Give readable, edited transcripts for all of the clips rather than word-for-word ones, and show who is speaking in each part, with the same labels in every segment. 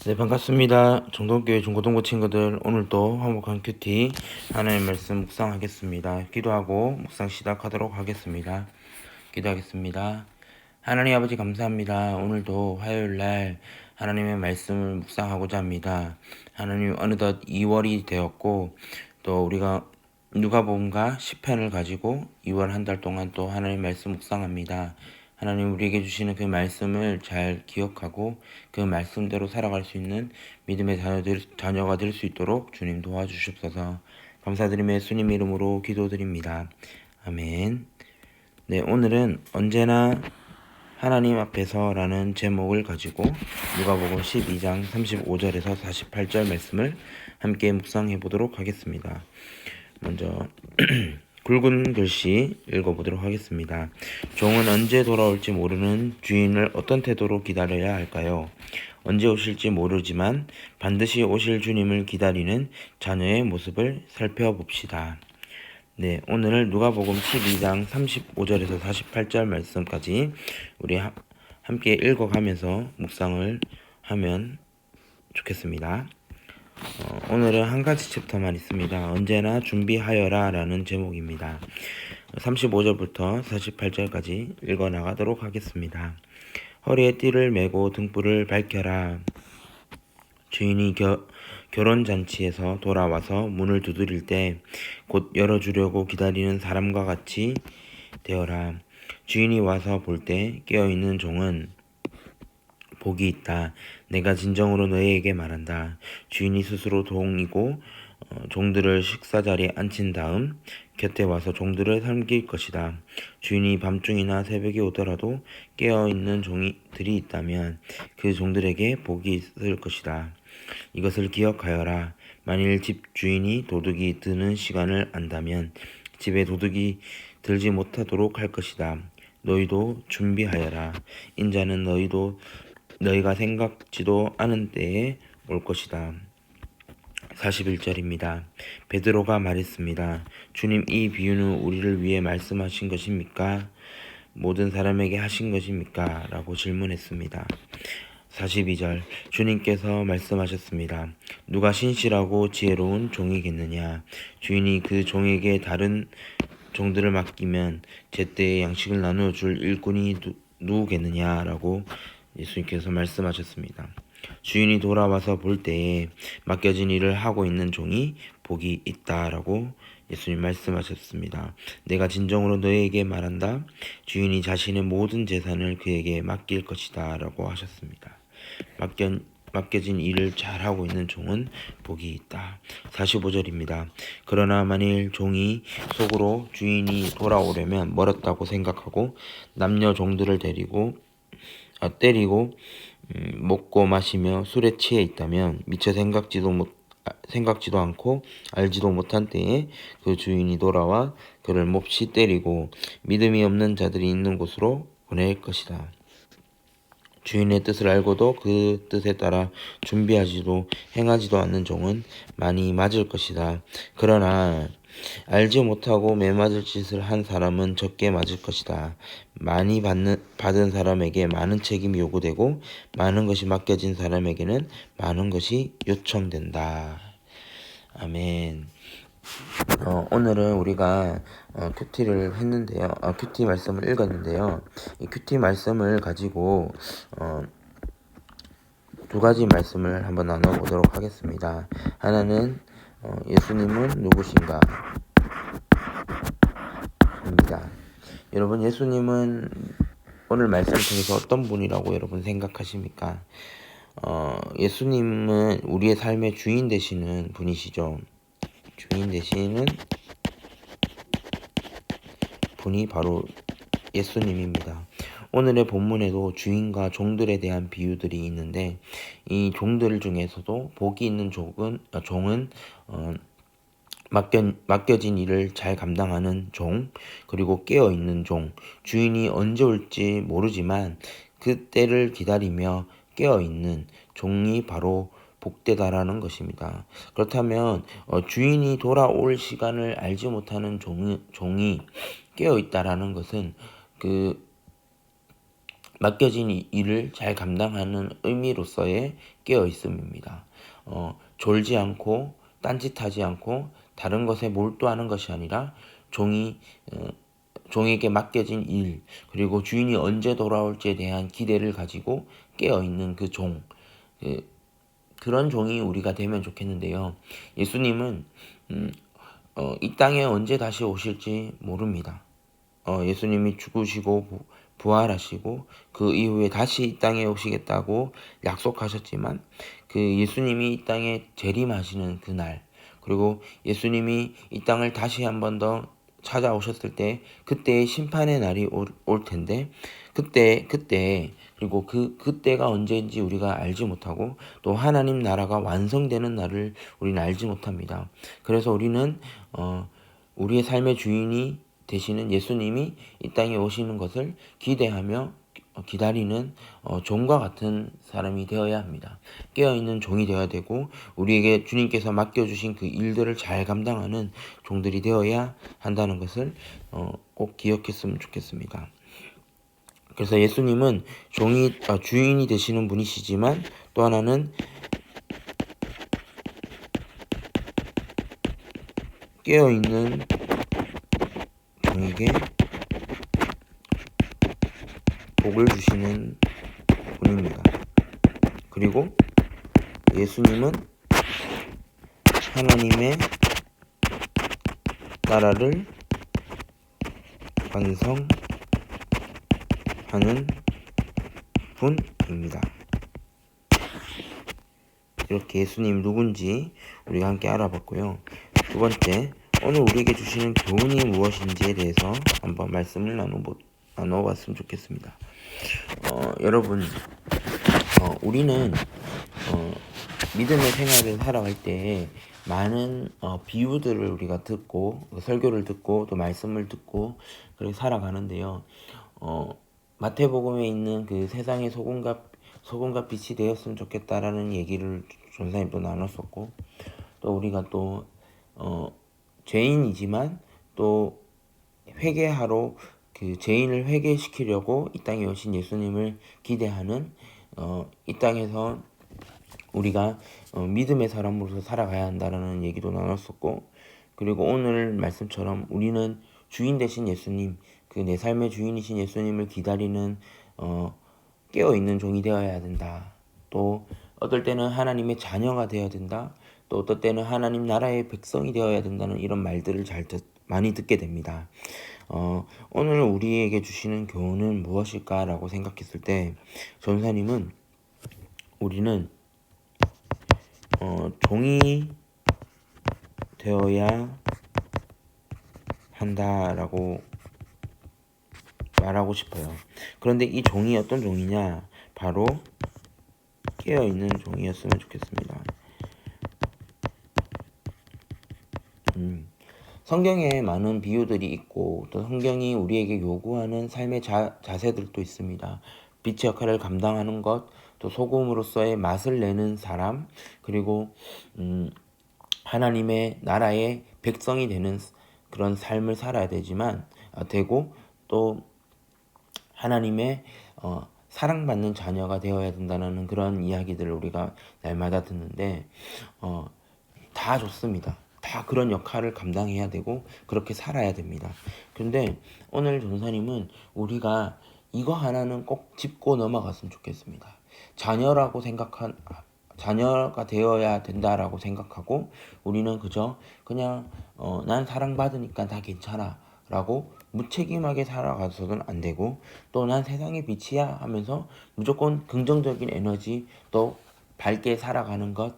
Speaker 1: 네, 반갑습니다. 정동교회 중고등부 친구들, 오늘도 화목한 큐티 하나님의 말씀 묵상하겠습니다. 기도하고 묵상 시작하도록 하겠습니다. 기도하겠습니다. 하나님 아버지 감사합니다. 오늘도 화요일날 하나님의 말씀을 묵상하고자 합니다. 하나님 어느덧 2월이 되었고 또 우리가 누가복음과 시편을 가지고 2월 한 달 동안 또 하나님의 말씀 묵상합니다. 하나님 우리에게 주시는 그 말씀을 잘 기억하고 그 말씀대로 살아갈 수 있는 믿음의 자녀가 될 수 있도록 주님 도와주십소서. 감사드리며 예수님 이름으로 기도드립니다. 아멘. 네, 오늘은 언제나 하나님 앞에서라는 제목을 가지고 누가복음 12장 35절에서 48절 말씀을 함께 묵상해 보도록 하겠습니다. 먼저 굵은 글씨 읽어보도록 하겠습니다. 종은 언제 돌아올지 모르는 주인을 어떤 태도로 기다려야 할까요? 언제 오실지 모르지만 반드시 오실 주님을 기다리는 자녀의 모습을 살펴봅시다. 네, 오늘 누가복음 12장 35절에서 48절 말씀까지 우리 함께 읽어가면서 묵상을 하면 좋겠습니다. 오늘은 한 가지 챕터만 있습니다. 언제나 준비하여라 라는 제목입니다. 35절부터 48절까지 읽어나가도록 하겠습니다. 허리에 띠를 메고 등불을 밝혀라. 주인이 결혼잔치에서 돌아와서 문을 두드릴 때 곧 열어주려고 기다리는 사람과 같이 되어라. 주인이 와서 볼 때 깨어있는 종은 복이 있다. 내가 진정으로 너희에게 말한다. 주인이 스스로 종이고 종들을 식사자리에 앉힌 다음 곁에 와서 종들을 섬길 것이다. 주인이 밤중이나 새벽에 오더라도 깨어있는 종들이 있다면 그 종들에게 복이 있을 것이다. 이것을 기억하여라. 만일 집 주인이 도둑이 드는 시간을 안다면 집에 도둑이 들지 못하도록 할 것이다. 너희도 준비하여라. 인자는 너희가 생각지도 않은 때에 올 것이다. 41절입니다. 베드로가 말했습니다. 주님, 이 비유는 우리를 위해 말씀하신 것입니까? 모든 사람에게 하신 것입니까? 라고 질문했습니다. 42절 주님께서 말씀하셨습니다. 누가 신실하고 지혜로운 종이겠느냐? 주인이 그 종에게 다른 종들을 맡기면 제때에 양식을 나누어 줄 일꾼이 누구겠느냐라고 예수님께서 말씀하셨습니다. 주인이 돌아와서 볼 때에 맡겨진 일을 하고 있는 종이 복이 있다라고 예수님 말씀하셨습니다. 내가 진정으로 너희에게 말한다. 주인이 자신의 모든 재산을 그에게 맡길 것이다 라고 하셨습니다. 맡겨진 일을 잘하고 있는 종은 복이 있다. 45절입니다. 그러나 만일 종이 속으로 주인이 돌아오려면 멀었다고 생각하고 남녀 종들을 때리고 먹고 마시며 술에 취해 있다면 미처 생각지도 않고 알지도 못한 때에 그 주인이 돌아와 그를 몹시 때리고 믿음이 없는 자들이 있는 곳으로 보낼 것이다. 주인의 뜻을 알고도 그 뜻에 따라 준비하지도 행하지도 않는 종은 많이 맞을 것이다. 그러나 알지 못하고 매맞을 짓을 한 사람은 적게 맞을 것이다. 많이 받은 사람에게 많은 책임이 요구되고 많은 것이 맡겨진 사람에게는 많은 것이 요청된다. 아멘. 오늘은 우리가 큐티를 했는데요. 큐티 말씀을 읽었는데요. 이 큐티 말씀을 가지고 두 가지 말씀을 한번 나눠보도록 하겠습니다. 하나는 예수님은 누구신가? 입니다. 여러분, 예수님은 오늘 말씀을 통해서 어떤 분이라고 여러분 생각하십니까? 예수님은 우리의 삶의 주인 되시는 분이시죠. 주인 되시는 분이 바로 예수님입니다. 오늘의 본문에도 주인과 종들에 대한 비유들이 있는데 이 종들 중에서도 복이 있는 종은 맡겨진 일을 잘 감당하는 종, 그리고 깨어있는 종, 주인이 언제 올지 모르지만 그 때를 기다리며 깨어있는 종이 바로 복되다라는 것입니다. 그렇다면 주인이 돌아올 시간을 알지 못하는 종이 깨어있다라는 것은 그 맡겨진 일을 잘 감당하는 의미로서의 깨어 있음입니다. 졸지 않고 딴짓하지 않고 다른 것에 몰두하는 것이 아니라 종에게 맡겨진 일, 그리고 주인이 언제 돌아올지에 대한 기대를 가지고 깨어 있는 그 종, 그런 종이 우리가 되면 좋겠는데요. 예수님은 이 땅에 언제 다시 오실지 모릅니다. 예수님이 죽으시고 부활하시고 그 이후에 다시 이 땅에 오시겠다고 약속하셨지만, 그 예수님이 이 땅에 재림하시는 그날, 그리고 예수님이 이 땅을 다시 한 번 더 찾아오셨을 때 그때의 심판의 날이 올 텐데, 그때 그리고 그때가 언제인지 우리가 알지 못하고, 또 하나님 나라가 완성되는 날을 우리는 알지 못합니다. 그래서 우리는 우리의 삶의 주인이 되시는 예수님이 이 땅에 오시는 것을 기대하며 기다리는 종과 같은 사람이 되어야 합니다. 깨어있는 종이 되어야 되고, 우리에게 주님께서 맡겨주신 그 일들을 잘 감당하는 종들이 되어야 한다는 것을 꼭 기억했으면 좋겠습니다. 그래서 예수님은 주인이 되시는 분이시지만, 또 하나는 깨어있는 종에게 복을 주시는 분입니다. 그리고 예수님은 하나님의 나라를 완성하는 분입니다. 이렇게 예수님 누군지 우리가 함께 알아봤고요. 두 번째, 오늘 우리에게 주시는 교훈이 무엇인지에 대해서 한번 말씀을 나눠봤으면 좋겠습니다. 여러분, 우리는 믿음의 생활을 살아갈 때 많은 비유들을 우리가 듣고, 설교를 듣고, 또 말씀을 듣고 그렇게 살아가는데요. 마태복음에 있는 그 세상의 소금과 빛이 되었으면 좋겠다라는 얘기를 전사님도 나눴었고, 또 우리가 또 죄인이지만 또 회개하러, 그 죄인을 회개시키려고 이 땅에 오신 예수님을 기대하는 이 땅에서 우리가 믿음의 사람으로서 살아가야 한다라는 얘기도 나눴었고, 그리고 오늘 말씀처럼 우리는 주인 되신 예수님, 그 내 삶의 주인이신 예수님을 기다리는 깨어있는 종이 되어야 된다. 또 어떨 때는 하나님의 자녀가 되어야 된다. 또 어떨 때는 하나님 나라의 백성이 되어야 된다는 이런 말들을 많이 듣게 됩니다. 오늘 우리에게 주시는 교훈은 무엇일까라고 생각했을 때, 전사님은 우리는 종이 되어야 한다라고 말하고 싶어요. 그런데 이 종이 어떤 종이냐? 바로 깨어있는 종이었으면 좋겠습니다. 성경에 많은 비유들이 있고, 또 성경이 우리에게 요구하는 삶의 자세들도 있습니다. 빛의 역할을 감당하는 것, 또 소금으로서의 맛을 내는 사람, 그리고 하나님의 나라의 백성이 되는 그런 삶을 살아야 되고, 또 하나님의 사랑받는 자녀가 되어야 된다는 그런 이야기들을 우리가 날마다 듣는데, 다 좋습니다. 다 그런 역할을 감당해야 되고 그렇게 살아야 됩니다. 근데 오늘 전사님은 우리가 이거 하나는 꼭 짚고 넘어갔으면 좋겠습니다. 자녀가 되어야 된다라고 생각하고, 우리는 그냥 난 사랑받으니까 다 괜찮아 라고 무책임하게 살아가서는 안 되고, 또 난 세상의 빛이야 하면서 무조건 긍정적인 에너지, 또 밝게 살아가는 것,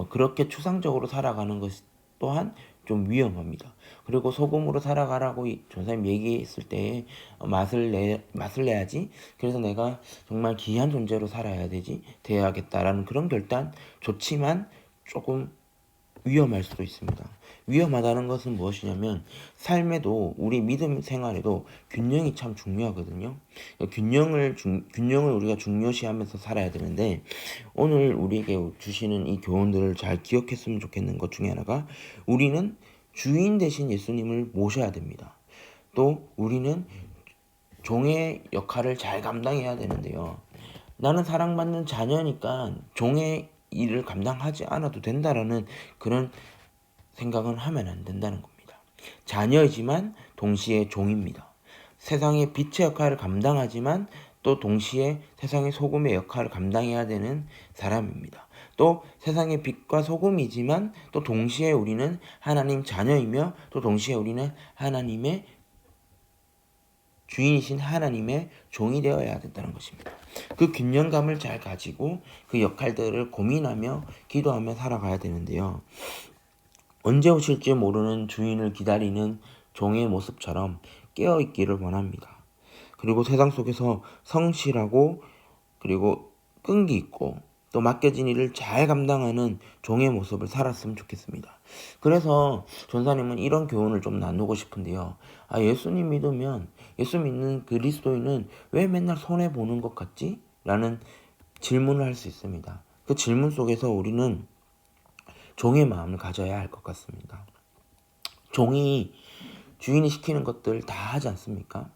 Speaker 1: 그렇게 추상적으로 살아가는 것 또한 좀 위험합니다. 그리고 소금으로 살아가라고 전사님 얘기했을 때 맛을 내야지, 그래서 내가 정말 귀한 존재로 살아야 돼야겠다라는 그런 결단 좋지만 조금 위험할 수도 있습니다. 위험하다는 것은 무엇이냐면, 삶에도, 우리 믿음 생활에도 균형이 참 중요하거든요. 균형을 우리가 중요시하면서 살아야 되는데, 오늘 우리에게 주시는 이 교훈들을 잘 기억했으면 좋겠는 것 중에 하나가, 우리는 주인 되신 예수님을 모셔야 됩니다. 또 우리는 종의 역할을 잘 감당해야 되는데요. 나는 사랑받는 자녀니까 종의 일을 감당하지 않아도 된다라는 그런 생각은 하면 안 된다는 겁니다. 자녀이지만 동시에 종입니다. 세상의 빛의 역할을 감당하지만 또 동시에 세상의 소금의 역할을 감당해야 되는 사람입니다. 또 세상의 빛과 소금이지만 또 동시에 우리는 하나님 자녀이며 또 동시에 우리는 하나님의 주인이신 하나님의 종이 되어야 된다는 것입니다. 그 균형감을 잘 가지고 그 역할들을 고민하며 기도하며 살아가야 되는데요. 언제 오실지 모르는 주인을 기다리는 종의 모습처럼 깨어있기를 원합니다. 그리고 세상 속에서 성실하고 그리고 끈기 있고 또 맡겨진 일을 잘 감당하는 종의 모습을 살았으면 좋겠습니다. 그래서 전사님은 이런 교훈을 좀 나누고 싶은데요. 예수님 믿으면 예수 믿는 그리스도인은 왜 맨날 손해보는 것 같지? 라는 질문을 할 수 있습니다. 그 질문 속에서 우리는 종의 마음을 가져야 할 것 같습니다. 종이 주인이 시키는 것들 다 하지 않습니까?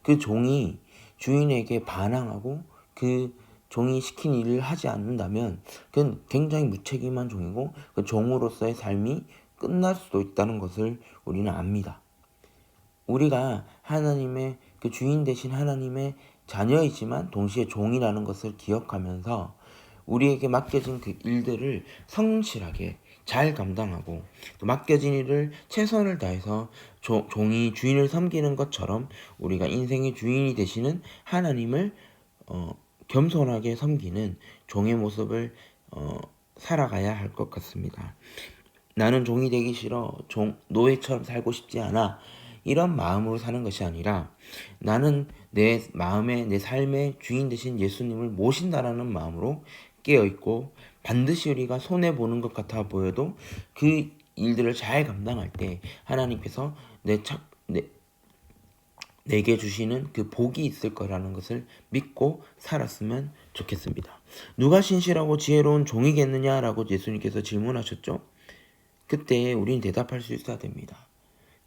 Speaker 1: 그 종이 주인에게 반항하고 그 종이 시킨 일을 하지 않는다면 그건 굉장히 무책임한 종이고 그 종으로서의 삶이 끝날 수도 있다는 것을 우리는 압니다. 우리가 하나님의 그 주인 대신 하나님의 자녀이지만 동시에 종이라는 것을 기억하면서 우리에게 맡겨진 그 일들을 성실하게 잘 감당하고 또 맡겨진 일을 최선을 다해서 종이 주인을 섬기는 것처럼 우리가 인생의 주인이 되시는 하나님을 겸손하게 섬기는 종의 모습을 살아가야 할 것 같습니다. 나는 종이 되기 싫어, 노예처럼 살고 싶지 않아, 이런 마음으로 사는 것이 아니라 나는 내 마음의 내 삶의 주인 되신 예수님을 모신다라는 마음으로 깨어있고 반드시 우리가 손해보는 것 같아 보여도 그 일들을 잘 감당할 때 하나님께서 내게 주시는 그 복이 있을 거라는 것을 믿고 살았으면 좋겠습니다. 누가 신실하고 지혜로운 종이겠느냐라고 예수님께서 질문하셨죠? 그때 우리는 대답할 수 있어야 됩니다.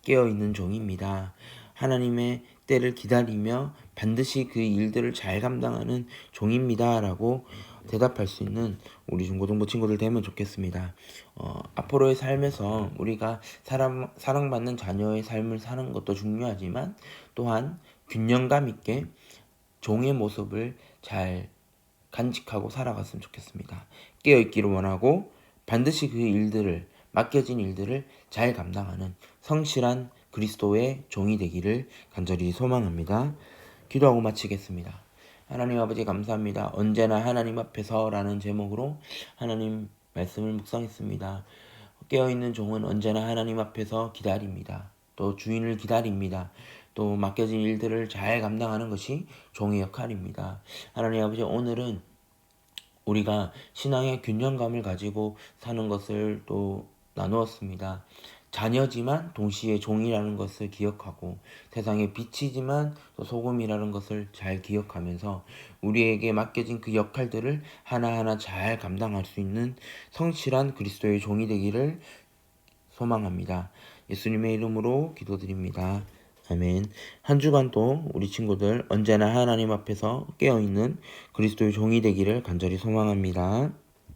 Speaker 1: 깨어있는 종입니다. 하나님의 때를 기다리며 반드시 그 일들을 잘 감당하는 종입니다. 라고 대답할 수 있는 우리 중고등부 친구들 되면 좋겠습니다. 앞으로의 삶에서 우리가 사랑받는 자녀의 삶을 사는 것도 중요하지만 또한 균형감 있게 종의 모습을 잘 간직하고 살아갔으면 좋겠습니다. 깨어있기를 원하고 반드시 그 일들을 맡겨진 일들을 잘 감당하는 성실한 그리스도의 종이 되기를 간절히 소망합니다. 기도하고 마치겠습니다. 하나님 아버지 감사합니다. 언제나 하나님 앞에서 라는 제목으로 하나님 말씀을 묵상했습니다. 깨어있는 종은 언제나 하나님 앞에서 기다립니다. 또 주인을 기다립니다. 또 맡겨진 일들을 잘 감당하는 것이 종의 역할입니다. 하나님 아버지 오늘은 우리가 신앙의 균형감을 가지고 사는 것을 또 나누었습니다. 자녀지만 동시에 종이라는 것을 기억하고 세상의 빛이지만 또 소금이라는 것을 잘 기억하면서 우리에게 맡겨진 그 역할들을 하나하나 잘 감당할 수 있는 성실한 그리스도의 종이 되기를 소망합니다. 예수님의 이름으로 기도드립니다. 아멘. 한 주간도 우리 친구들 언제나 하나님 앞에서 깨어있는 그리스도의 종이 되기를 간절히 소망합니다.